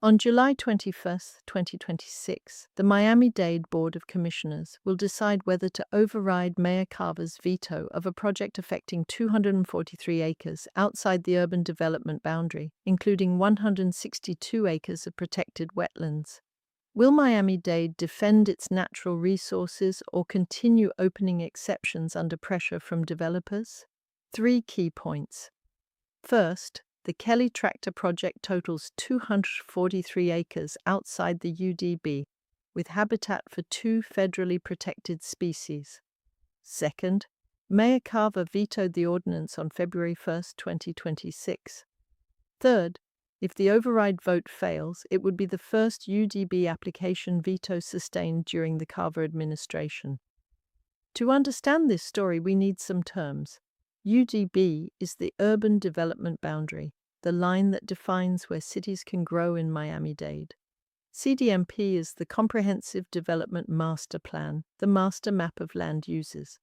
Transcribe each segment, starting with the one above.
On July 21, 2026, the Miami-Dade Board of Commissioners will decide whether to override Mayor Cava's veto of a project affecting 243 acres outside the urban development boundary, including 162 acres of protected wetlands. Will Miami-Dade defend its natural resources or continue opening exceptions under pressure from developers? 3 key points. First, the Kelly Tractor project totals 243 acres outside the UDB, with habitat for 2 federally protected species. Second, Mayor Cava vetoed the ordinance on February 1, 2026. Third, if the override vote fails, it would be the first UDB application veto sustained during the Cava administration. To understand this story, we need some terms. UDB is the urban development boundary, the line that defines where cities can grow in Miami-Dade. CDMP is the Comprehensive Development Master Plan, the master map of land uses.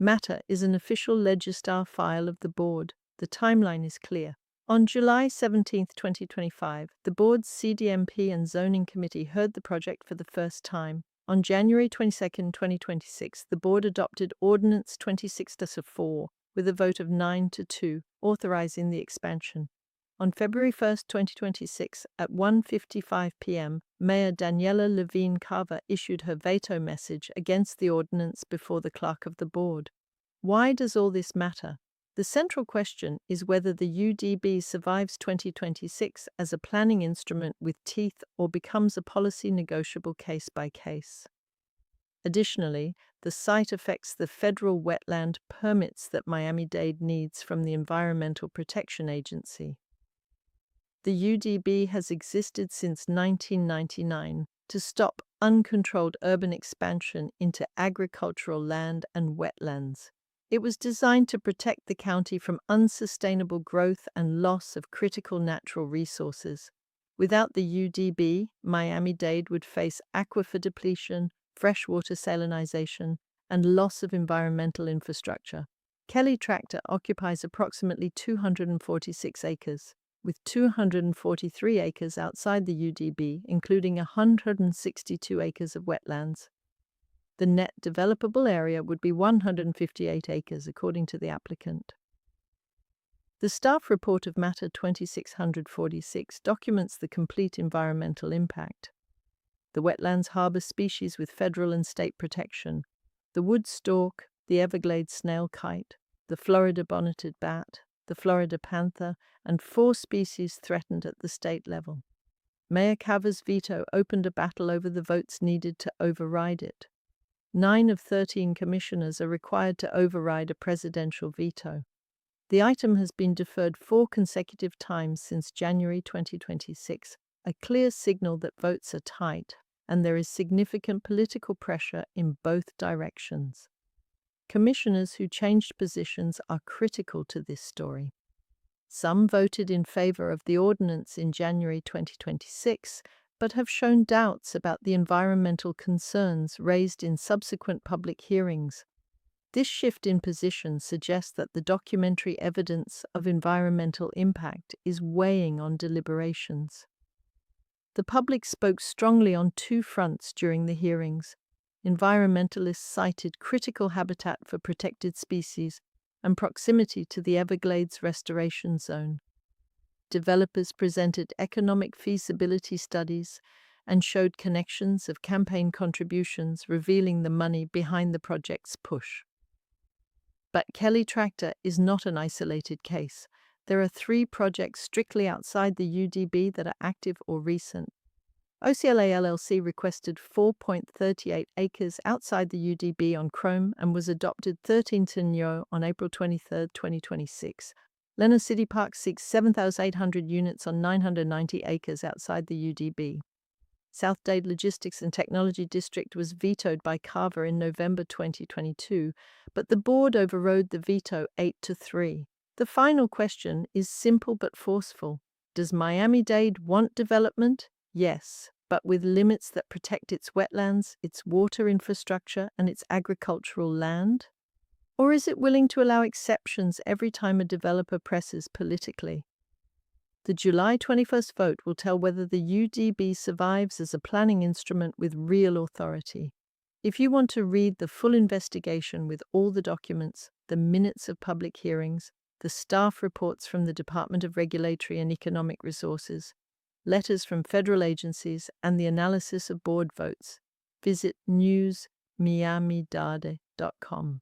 MATTER is an official Legistar file of the board. The timeline is clear. On July 17, 2025, the board's CDMP and Zoning Committee heard the project for the first time. On January 22, 2026, the board adopted Ordinance 26-4 with a vote of 9-2, authorizing the expansion. On February 1, 2026, at 1:55 p.m., Mayor Daniella Levine Cava issued her veto message against the ordinance before the clerk of the board. Why does all this matter? The central question is whether the UDB survives 2026 as a planning instrument with teeth or becomes a policy negotiable case by case. Additionally, the site affects the federal wetland permits that Miami-Dade needs from the Environmental Protection Agency. The UDB has existed since 1999 to stop uncontrolled urban expansion into agricultural land and wetlands. It was designed to protect the county from unsustainable growth and loss of critical natural resources. Without the UDB, Miami-Dade would face aquifer depletion, freshwater salinization, and loss of environmental infrastructure. Kelly Tractor occupies approximately 246 acres, with 243 acres outside the UDB, including 162 acres of wetlands. The net developable area would be 158 acres, according to the applicant. The staff report of Matter 2646 documents the complete environmental impact. The wetlands harbor species with federal and state protection: the wood stork, the Everglade snail kite, the Florida bonneted bat, the Florida panther, and 4 species threatened at the state level. Mayor Cava's veto opened a battle over the votes needed to override it. 9 of 13 commissioners are required to override a presidential veto. The item has been deferred 4 consecutive times since January 2026, a clear signal that votes are tight, and there is significant political pressure in both directions. Commissioners who changed positions are critical to this story. Some voted in favor of the ordinance in January 2026, but have shown doubts about the environmental concerns raised in subsequent public hearings. This shift in position suggests that the documentary evidence of environmental impact is weighing on deliberations. The public spoke strongly on 2 fronts during the hearings. Environmentalists cited critical habitat for protected species and proximity to the Everglades restoration zone. Developers presented economic feasibility studies and showed connections of campaign contributions, revealing the money behind the project's push. But Kelly Tractor is not an isolated case. There are 3 projects strictly outside the UDB that are active or recent. OCLA LLC requested 4.38 acres outside the UDB on Chrome and was adopted 13-0 on April 23, 2026. Lena City Park seeks 7,800 units on 990 acres outside the UDB. South Dade Logistics and Technology District was vetoed by Cava in November 2022, but the board overrode the veto 8-3. The final question is simple but forceful. Does Miami-Dade want development? Yes, but with limits that protect its wetlands, its water infrastructure, and its agricultural land? Or is it willing to allow exceptions every time a developer presses politically? The July 21st vote will tell whether the UDB survives as a planning instrument with real authority. If you want to read the full investigation with all the documents, the minutes of public hearings, the staff reports from the Department of Regulatory and Economic Resources, letters from federal agencies, and the analysis of board votes, visit newsmiamidade.com.